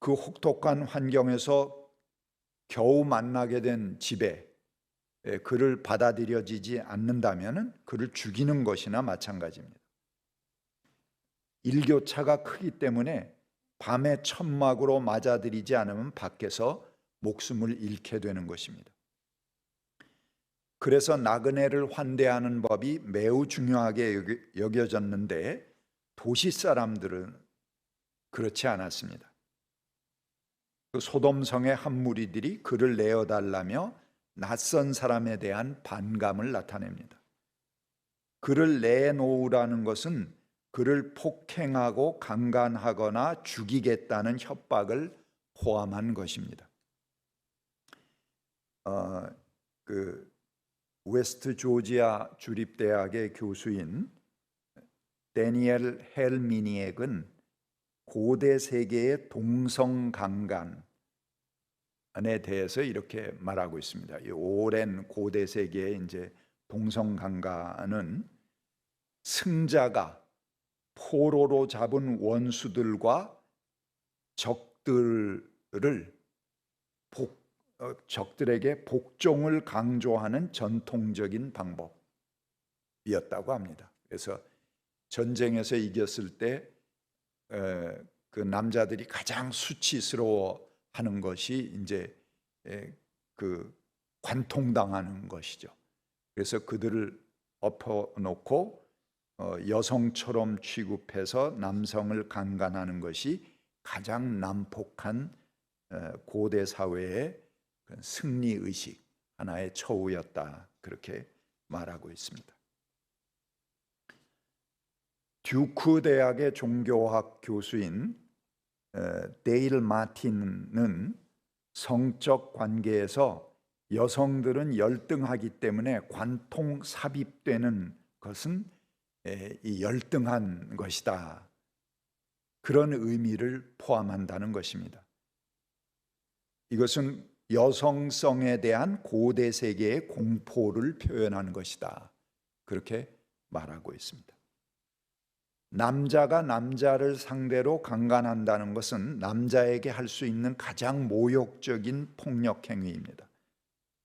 그 혹독한 환경에서 겨우 만나게 된 집에 그를 받아들여지지 않는다면 그를 죽이는 것이나 마찬가지입니다. 일교차가 크기 때문에 밤에 천막으로 맞아들이지 않으면 밖에서 목숨을 잃게 되는 것입니다. 그래서 나그네를 환대하는 법이 매우 중요하게 여겨졌는데 도시 사람들은 그렇지 않았습니다. 그 소돔성의 한 무리들이 그를 내어달라며 낯선 사람에 대한 반감을 나타냅니다. 그를 내놓으라는 것은 그를 폭행하고 강간하거나 죽이겠다는 협박을 포함한 것입니다. 그 웨스트 조지아 주립대학의 교수인 데니엘 헬미니액은 고대 세계의 동성강간에 대해서 이렇게 말하고 있습니다. 이 오랜 고대 세계의 이제 동성강간은 승자가 포로로 잡은 원수들과 적들에게 복종을 강조하는 전통적인 방법이었다고 합니다. 그래서 전쟁에서 이겼을 때 그 남자들이 가장 수치스러워하는 것이 이제 그 관통당하는 것이죠. 그래서 그들을 엎어놓고 여성처럼 취급해서 남성을 강간하는 것이 가장 난폭한 고대 사회의 승리 의식 하나의 처우였다, 그렇게 말하고 있습니다. 듀크 대학의 종교학 교수인 데일 마틴은 성적 관계에서 여성들은 열등하기 때문에 관통 삽입되는 것은 이 열등한 것이다, 그런 의미를 포함한다는 것입니다. 이것은 여성성에 대한 고대 세계의 공포를 표현하는 것이다, 그렇게 말하고 있습니다. 남자가 남자를 상대로 강간한다는 것은 남자에게 할 수 있는 가장 모욕적인 폭력 행위입니다.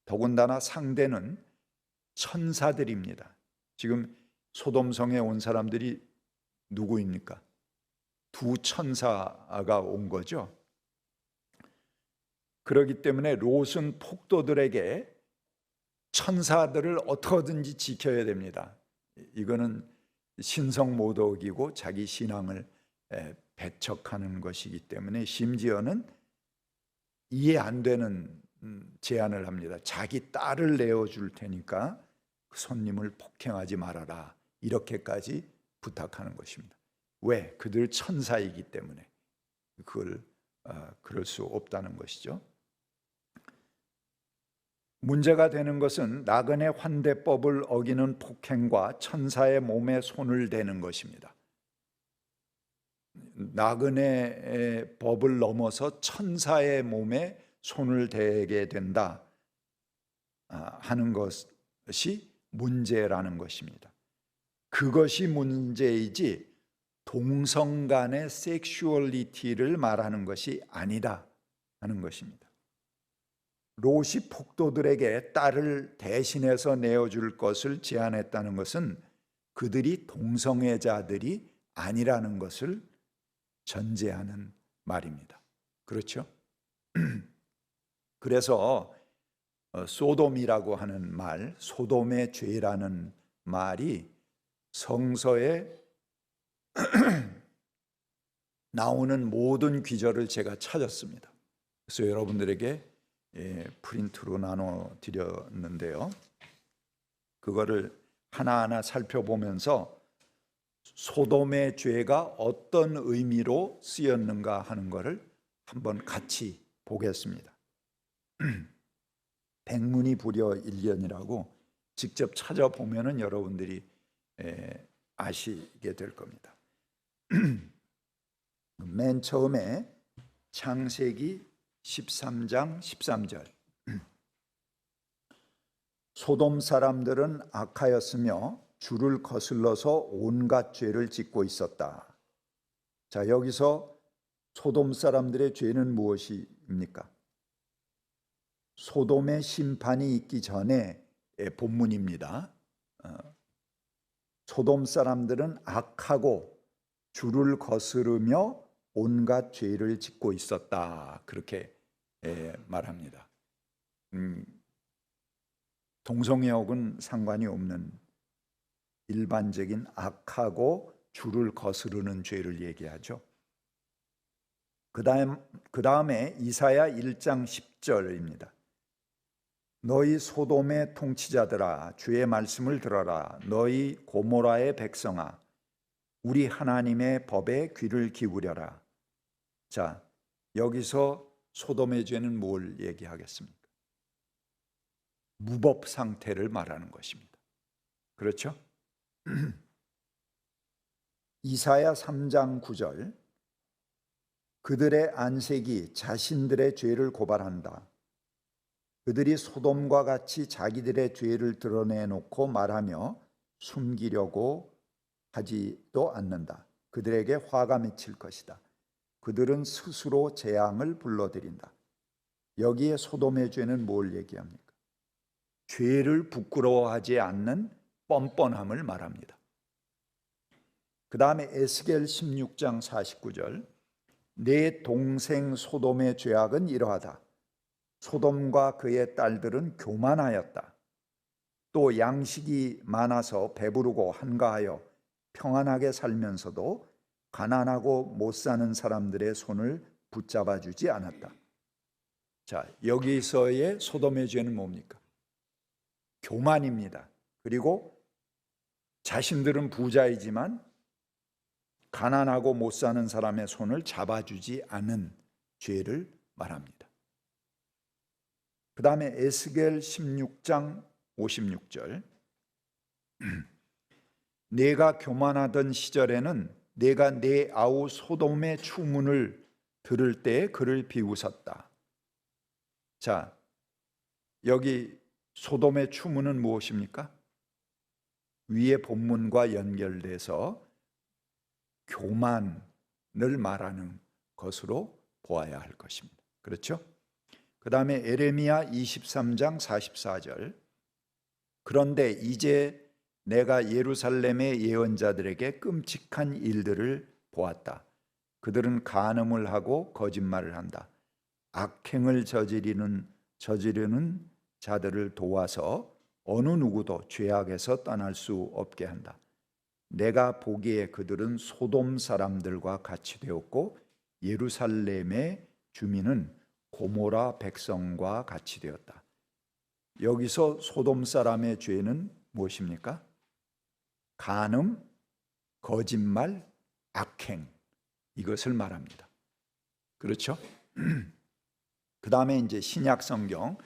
더군다나 상대는 천사들입니다. 지금 소돔성에 온 사람들이 누구입니까? 두 천사가 온 거죠. 그렇기 때문에 롯은 폭도들에게 천사들을 어떻게든지 지켜야 됩니다. 이거는 신성모독이고 자기 신앙을 배척하는 것이기 때문에 심지어는 이해 안 되는 제안을 합니다. 자기 딸을 내어줄 테니까 손님을 폭행하지 말아라, 이렇게까지 부탁하는 것입니다. 왜? 그들 천사이기 때문에 그럴 수 없다는 것이죠. 문제가 되는 것은 나그네 환대법을 어기는 폭행과 천사의 몸에 손을 대는 것입니다. 나그네의 법을 넘어서 천사의 몸에 손을 대게 된다 하는 것이 문제라는 것입니다. 그것이 문제이지 동성 간의 섹슈얼리티를 말하는 것이 아니다 하는 것입니다. 롯이 폭도들에게 딸을 대신해서 내어줄 것을 제안했다는 것은 그들이 동성애자들이 아니라는 것을 전제하는 말입니다. 그렇죠? 그래서 소돔이라고 하는 말, 소돔의 죄라는 말이 성서에 나오는 모든 귀절을 제가 찾았습니다. 그래서 여러분들에게 프린트로 나눠 드렸는데요. 그거를 하나하나 살펴보면서 소돔의 죄가 어떤 의미로 쓰였는가 하는 것을 한번 같이 보겠습니다. 백문이 불여 일견이라고 직접 찾아보면은 여러분들이 아시게 될 겁니다. 맨 처음에 창세기 13장 13절, 소돔 사람들은 악하였으며 주를 거슬러서 온갖 죄를 짓고 있었다. 자, 여기서 소돔 사람들의 죄는 무엇입니까? 소돔의 심판이 있기 전에 본문입니다. 소돔 사람들은 악하고 주를 거스르며 온갖 죄를 짓고 있었다. 그렇게 말합니다. 동성애하고는 상관이 없는 일반적인 악하고 주를 거스르는 죄를 얘기하죠. 그 다음에 이사야 1장 10절입니다. 너희 소돔의 통치자들아 주의 말씀을 들어라. 너희 고모라의 백성아 우리 하나님의 법에 귀를 기울여라. 자, 여기서 소돔의 죄는 뭘 얘기하겠습니까? 무법 상태를 말하는 것입니다. 그렇죠? 이사야 3장 9절 그들의 안색이 자신들의 죄를 고발한다. 그들이 소돔과 같이 자기들의 죄를 드러내놓고 말하며 숨기려고 하지도 않는다. 그들에게 화가 맺힐 것이다. 그들은 스스로 재앙을 불러들인다. 여기에 소돔의 죄는 뭘 얘기합니까? 죄를 부끄러워하지 않는 뻔뻔함을 말합니다. 그 다음에 에스겔 16장 49절 내 동생 소돔의 죄악은 이러하다. 소돔과 그의 딸들은 교만하였다. 또 양식이 많아서 배부르고 한가하여 평안하게 살면서도 가난하고 못 사는 사람들의 손을 붙잡아 주지 않았다. 자, 여기서의 소돔의 죄는 뭡니까? 교만입니다. 그리고 자신들은 부자이지만 가난하고 못 사는 사람의 손을 잡아주지 않은 죄를 말합니다. 그 다음에 에스겔 16장 56절 내가 교만하던 시절에는 내가 내 아우 소돔의 추문을 들을 때 그를 비웃었다. 자, 여기 소돔의 추문은 무엇입니까? 위의 본문과 연결돼서 교만을 말하는 것으로 보아야 할 것입니다. 그렇죠? 그 다음에 에레미야 23장 44절 그런데 이제 내가 예루살렘의 예언자들에게 끔찍한 일들을 보았다. 그들은 간음을 하고 거짓말을 한다. 악행을 저지르는 자들을 도와서 어느 누구도 죄악에서 떠날 수 없게 한다. 내가 보기에 그들은 소돔 사람들과 같이 되었고 예루살렘의 주민은 고모라 백성과 같이 되었다. 여기서 소돔 사람의 죄는 무엇입니까? 간음, 거짓말, 악행 이것을 말합니다. 그렇죠? 그 다음에 이제 신약 성경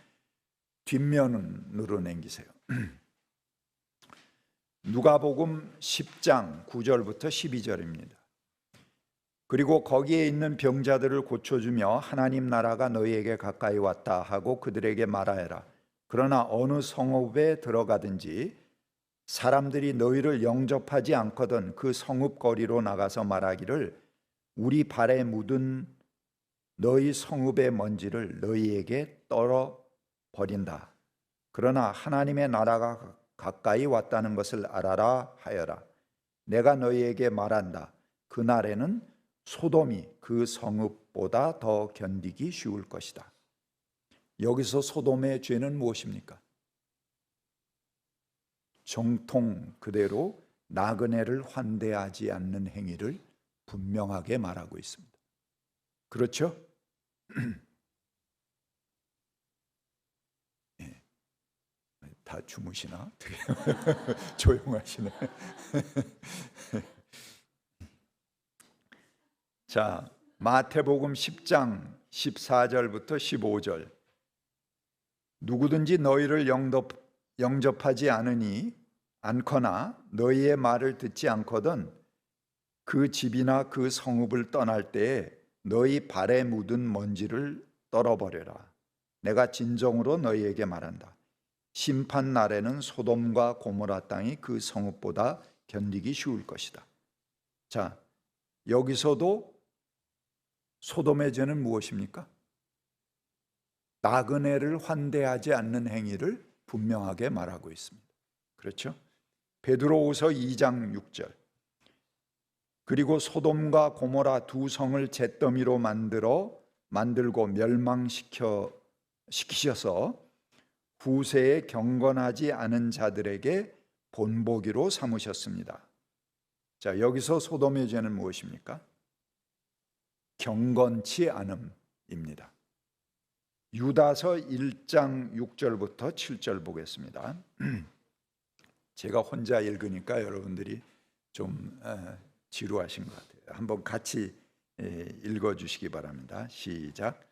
뒷면으로 남기세요. 누가복음 10장 9절부터 12절입니다. 그리고 거기에 있는 병자들을 고쳐주며 하나님 나라가 너희에게 가까이 왔다 하고 그들에게 말하여라. 그러나 어느 성읍에 들어가든지 사람들이 너희를 영접하지 않거든 그 성읍 거리로 나가서 말하기를 우리 발에 묻은 너희 성읍의 먼지를 너희에게 떨어 버린다. 그러나 하나님의 나라가 가까이 왔다는 것을 알아라 하여라. 내가 너희에게 말한다. 그날에는 소돔이 그 성읍보다 더 견디기 쉬울 것이다. 여기서 소돔의 죄는 무엇입니까? 정통 그대로 나그네를 환대하지 않는 행위를 분명하게 말하고 있습니다. 그렇죠? 예. 다 주무시나? 조용하시네. 자, 마태복음 10장 14절부터 15절 누구든지 너희를 영접하지 않거나 너희의 말을 듣지 않거든 그 집이나 그 성읍을 떠날 때에 너희 발에 묻은 먼지를 떨어버려라. 내가 진정으로 너희에게 말한다. 심판 날에는 소돔과 고모라 땅이 그 성읍보다 견디기 쉬울 것이다. 자, 여기서도 소돔의 죄는 무엇입니까? 나그네를 환대하지 않는 행위를 분명하게 말하고 있습니다. 그렇죠? 베드로후서 2장 6절. 그리고 소돔과 고모라 두 성을 잿더미로 만들고 멸망시키셔서 후세에 경건하지 않은 자들에게 본보기로 삼으셨습니다. 자, 여기서 소돔의 죄는 무엇입니까? 경건치 않음입니다. 유다서 1장 6절부터 7절 보겠습니다. 제가 혼자 읽으니까 여러분들이 좀 지루하신 것 같아요. 한번 같이 읽어주시기 바랍니다. 시작.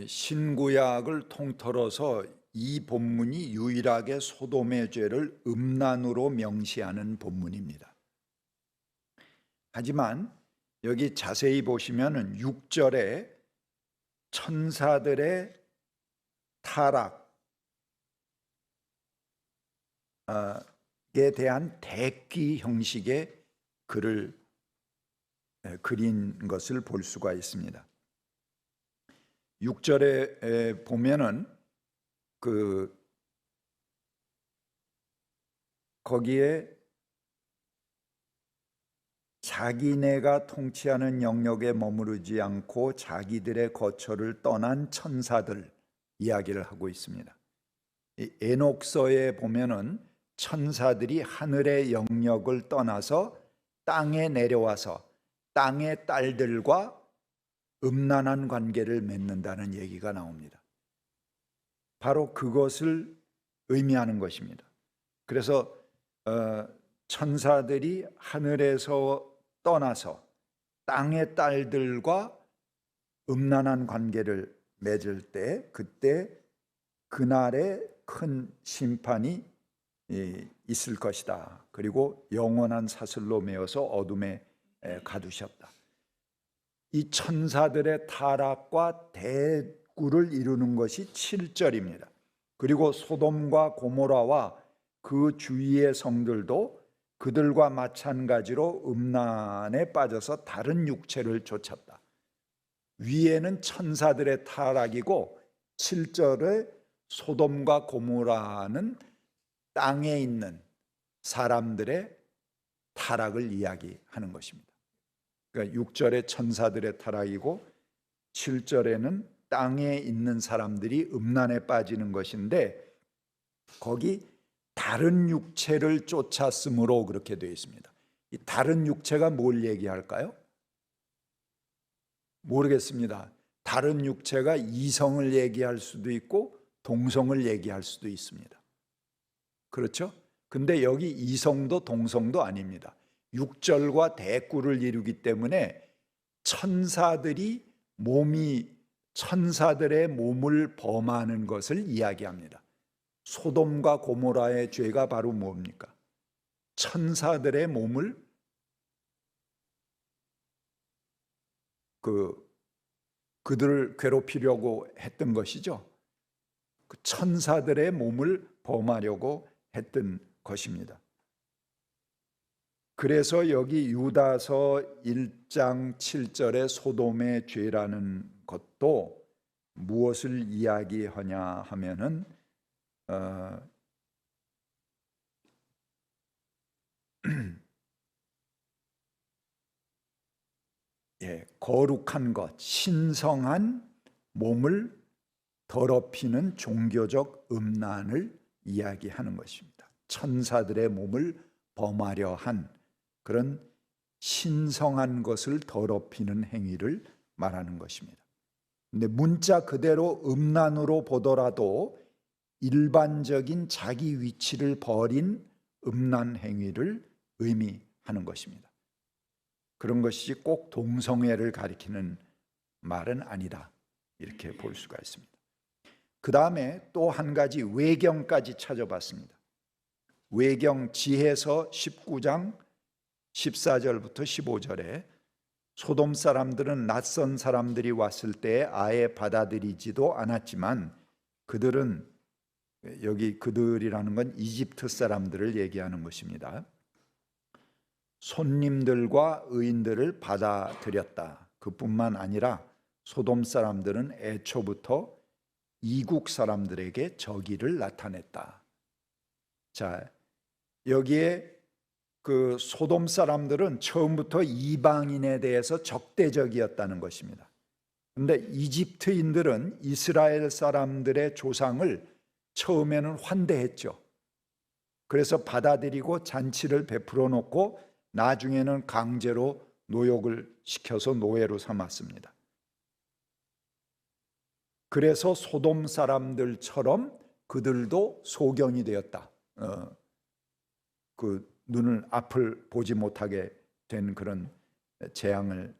신구약을 통틀어서 이 본문이 유일하게 소돔의 죄를 음란으로 명시하는 본문입니다. 하지만 여기 자세히 보시면은 6절에 천사들의 타락에 대한 대귀 형식의 글을 그린 것을 볼 수가 있습니다. 6절에 보면은 거기에 자기네가 통치하는 영역에 머무르지 않고 자기들의 거처를 떠난 천사들 이야기를 하고 있습니다. 에녹서에 보면은 천사들이 하늘의 영역을 떠나서 땅에 내려와서 땅의 딸들과 음란한 관계를 맺는다는 얘기가 나옵니다. 바로 그것을 의미하는 것입니다. 그래서 천사들이 하늘에서 떠나서 땅의 딸들과 음란한 관계를 맺을 때 그때 그날에 큰 심판이 있을 것이다. 그리고 영원한 사슬로 메어서 어둠에 가두셨다. 이 천사들의 타락과 대구를 이루는 것이 7절입니다. 그리고 소돔과 고모라와 그 주위의 성들도 그들과 마찬가지로 음란에 빠져서 다른 육체를 좇았다. 위에는 천사들의 타락이고 7절에 소돔과 고모라는 땅에 있는 사람들의 타락을 이야기하는 것입니다. 그러니까 6절에 천사들의 타락이고 7절에는 땅에 있는 사람들이 음란에 빠지는 것인데 거기 다른 육체를 쫓았으므로 그렇게 되어 있습니다. 이 다른 육체가 뭘 얘기할까요? 모르겠습니다. 다른 육체가 이성을 얘기할 수도 있고 동성을 얘기할 수도 있습니다. 그렇죠? 근데 여기 이성도 동성도 아닙니다. 6절과 대꾸를 이루기 때문에 천사들의 몸을 범하는 것을 이야기합니다. 소돔과 고모라의 죄가 바로 뭡니까? 천사들의 몸을 그들을 괴롭히려고 했던 것이죠. 그 천사들의 몸을 범하려고 했던 것입니다. 그래서 여기 유다서 1장 7절의 소돔의 죄라는 것도 무엇을 이야기하냐 하면은 거룩한 것, 신성한 몸을 더럽히는 종교적 음란을 이야기하는 것입니다. 천사들의 몸을 범하려 한 그런 신성한 것을 더럽히는 행위를 말하는 것입니다. 근데 문자 그대로 음란으로 보더라도 일반적인 자기 위치를 버린 음란 행위를 의미하는 것입니다. 그런 것이 꼭 동성애를 가리키는 말은 아니다, 이렇게 볼 수가 있습니다. 그 다음에 또 한 가지 외경까지 찾아봤습니다. 외경 지해서 19장 14절부터 15절에 소돔 사람들은 낯선 사람들이 왔을 때 아예 받아들이지도 않았지만 그들은, 여기 그들이라는 건 이집트 사람들을 얘기하는 것입니다. 손님들과 의인들을 받아들였다. 그뿐만 아니라 소돔 사람들은 애초부터 이국 사람들에게 적의를 나타냈다. 자, 여기에 그 소돔 사람들은 처음부터 이방인에 대해서 적대적이었다는 것입니다. 그런데 이집트인들은 이스라엘 사람들의 조상을 처음에는 환대했죠. 그래서 받아들이고 잔치를 베풀어 놓고 나중에는 강제로 노역을 시켜서 노예로 삼았습니다. 그래서 소돔 사람들처럼 그들도 소경이 되었다. 그 눈을 앞을 보지 못하게 된 그런 재앙을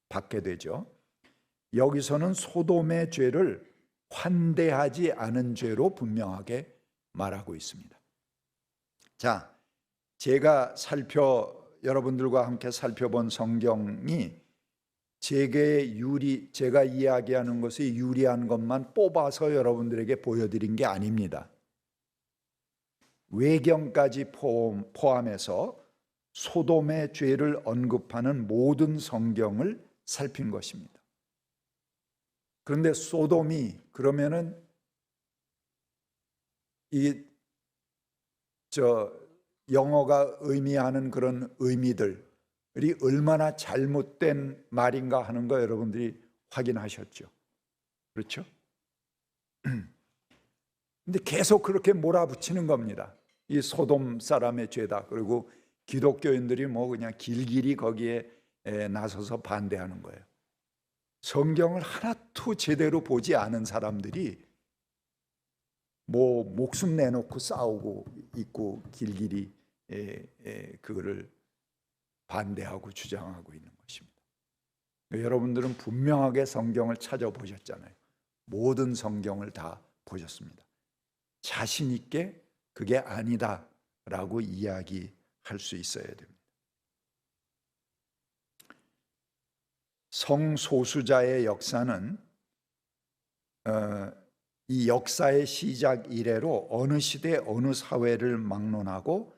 받게 되죠. 여기서는 소돔의 죄를 환대하지 않은 죄로 분명하게 말하고 있습니다. 자, 제가 여러분들과 함께 살펴본 성경이 제가 이야기하는 것이 유리한 것만 뽑아서 여러분들에게 보여드린 게 아닙니다. 외경까지 포함해서 소돔의 죄를 언급하는 모든 성경을 살핀 것입니다. 그런데 소돔이 그러면은 영어가 의미하는 그런 의미들이 얼마나 잘못된 말인가 하는 거 여러분들이 확인하셨죠? 그렇죠? 근데 계속 그렇게 몰아붙이는 겁니다. 이 소돔 사람의 죄다. 그리고 기독교인들이 그냥 길길이 거기에 나서서 반대하는 거예요. 성경을 하나도 제대로 보지 않은 사람들이 목숨 내놓고 싸우고 있고 길길이 그거를 반대하고 주장하고 있는 것입니다. 여러분들은 분명하게 성경을 찾아보셨잖아요. 모든 성경을 다 보셨습니다. 자신 있게 그게 아니다라고 이야기할 수 있어야 됩니다. 성소수자의 역사는 이 역사의 시작 이래로 어느 시대 어느 사회를 막론하고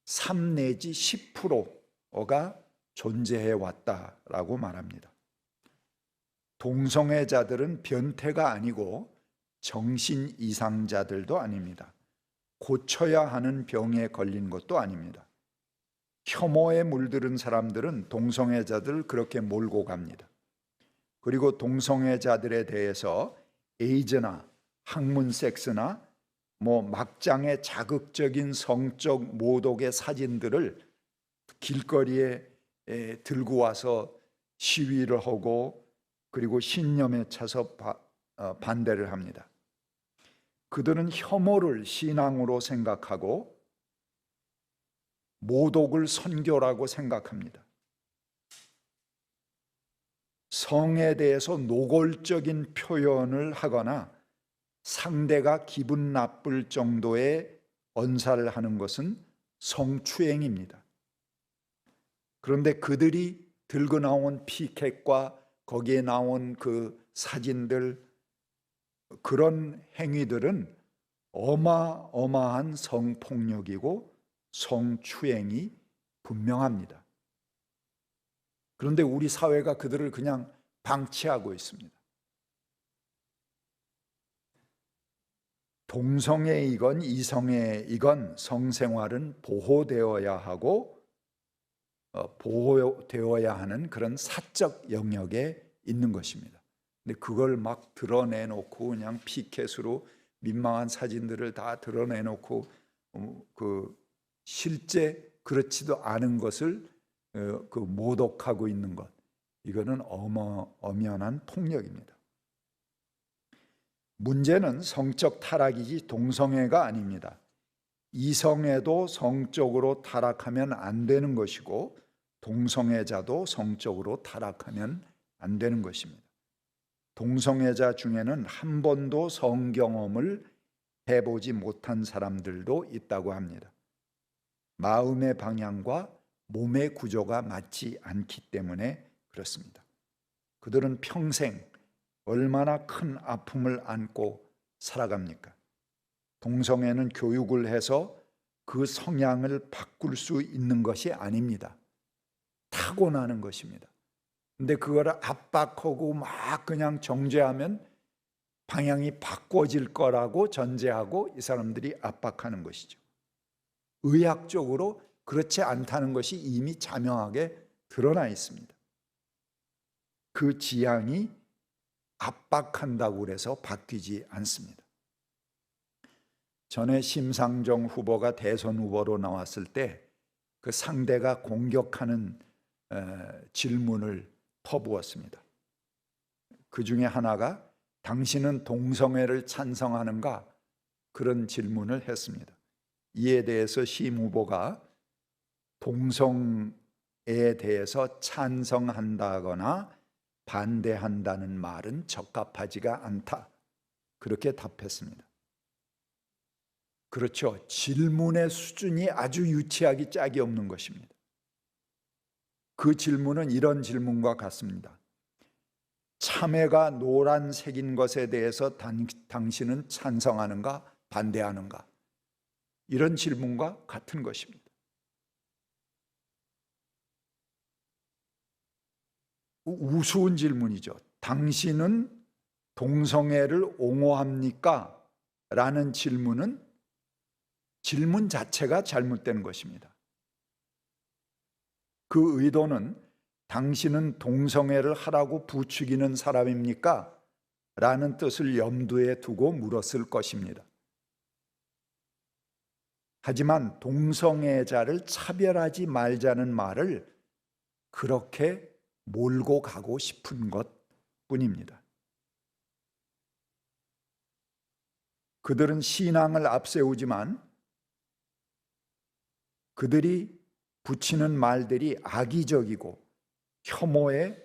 3 내지 10%가 존재해 왔다라고 말합니다. 동성애자들은 변태가 아니고 정신 이상자들도 아닙니다. 고쳐야 하는 병에 걸린 것도 아닙니다. 혐오에 물들은 사람들은 동성애자들을 그렇게 몰고 갑니다. 그리고 동성애자들에 대해서 에이즈나 학문 섹스나 막장의 자극적인 성적 모독의 사진들을 길거리에 들고 와서 시위를 하고 그리고 신념에 차서 반대를 합니다. 그들은 혐오를 신앙으로 생각하고 모독을 선교라고 생각합니다. 성에 대해서 노골적인 표현을 하거나 상대가 기분 나쁠 정도의 언사를 하는 것은 성추행입니다. 그런데 그들이 들고 나온 피켓과 거기에 나온 그 사진들, 그런 행위들은 어마어마한 성폭력이고 성추행이 분명합니다. 그런데 우리 사회가 그들을 그냥 방치하고 있습니다. 동성애이건 이성애이건 성생활은 보호되어야 하고 보호되어야 하는 그런 사적 영역에 있는 것입니다. 근데 그걸 막 드러내놓고 그냥 피켓으로 민망한 사진들을 다 드러내놓고 실제 그렇지도 않은 것을 모독하고 있는 것, 이거는 엄연한 폭력입니다. 문제는 성적 타락이지 동성애가 아닙니다. 이성애도 성적으로 타락하면 안 되는 것이고 동성애자도 성적으로 타락하면 안 되는 것입니다. 동성애자 중에는 한 번도 성경험을 해보지 못한 사람들도 있다고 합니다. 마음의 방향과 몸의 구조가 맞지 않기 때문에 그렇습니다. 그들은 평생 얼마나 큰 아픔을 안고 살아갑니까? 동성애는 교육을 해서 그 성향을 바꿀 수 있는 것이 아닙니다. 타고나는 것입니다. 근데 그거를 압박하고 막 그냥 정죄하면 방향이 바꿔질 거라고 전제하고 이 사람들이 압박하는 것이죠. 의학적으로 그렇지 않다는 것이 이미 자명하게 드러나 있습니다. 그 지향이 압박한다고 해서 바뀌지 않습니다. 전에 심상정 후보가 대선 후보로 나왔을 때 그 상대가 공격하는 질문을 퍼부었습니다. 그 중에 하나가 당신은 동성애를 찬성하는가? 그런 질문을 했습니다. 이에 대해서 심 후보가 동성애에 대해서 찬성한다거나 반대한다는 말은 적합하지가 않다. 그렇게 답했습니다. 그렇죠. 질문의 수준이 아주 유치하기 짝이 없는 것입니다. 그 질문은 이런 질문과 같습니다. 참외가 노란색인 것에 대해서 당신은 찬성하는가 반대하는가? 이런 질문과 같은 것입니다. 우스운 질문이죠. 당신은 동성애를 옹호합니까? 라는 질문은 질문 자체가 잘못된 것입니다. 그 의도는 당신은 동성애를 하라고 부추기는 사람입니까? 라는 뜻을 염두에 두고 물었을 것입니다. 하지만 동성애자를 차별하지 말자는 말을 그렇게 몰고 가고 싶은 것 뿐입니다. 그들은 신앙을 앞세우지만 그들이 붙이는 말들이 악의적이고 혐오에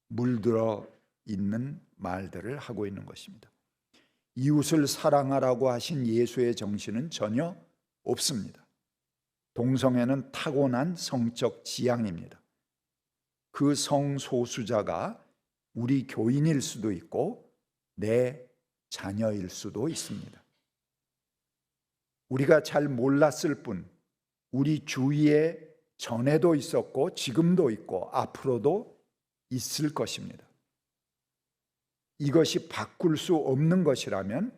물들어 있는 말들을 하고 있는 것입니다. 이웃을 사랑하라고 하신 예수의 정신은 전혀 없습니다. 동성애는 타고난 성적 지향입니다. 그 성소수자가 우리 교인일 수도 있고 내 자녀일 수도 있습니다. 우리가 잘 몰랐을 뿐 우리 주위에 전에도 있었고 지금도 있고 앞으로도 있을 것입니다. 이것이 바꿀 수 없는 것이라면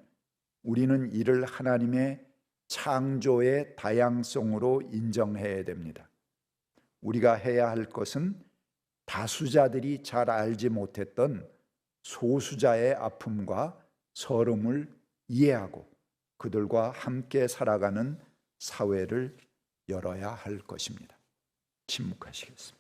우리는 이를 하나님의 창조의 다양성으로 인정해야 됩니다. 우리가 해야 할 것은 다수자들이 잘 알지 못했던 소수자의 아픔과 서름을 이해하고 그들과 함께 살아가는 사회를 열어야 할 것입니다. 침묵하시겠습니다.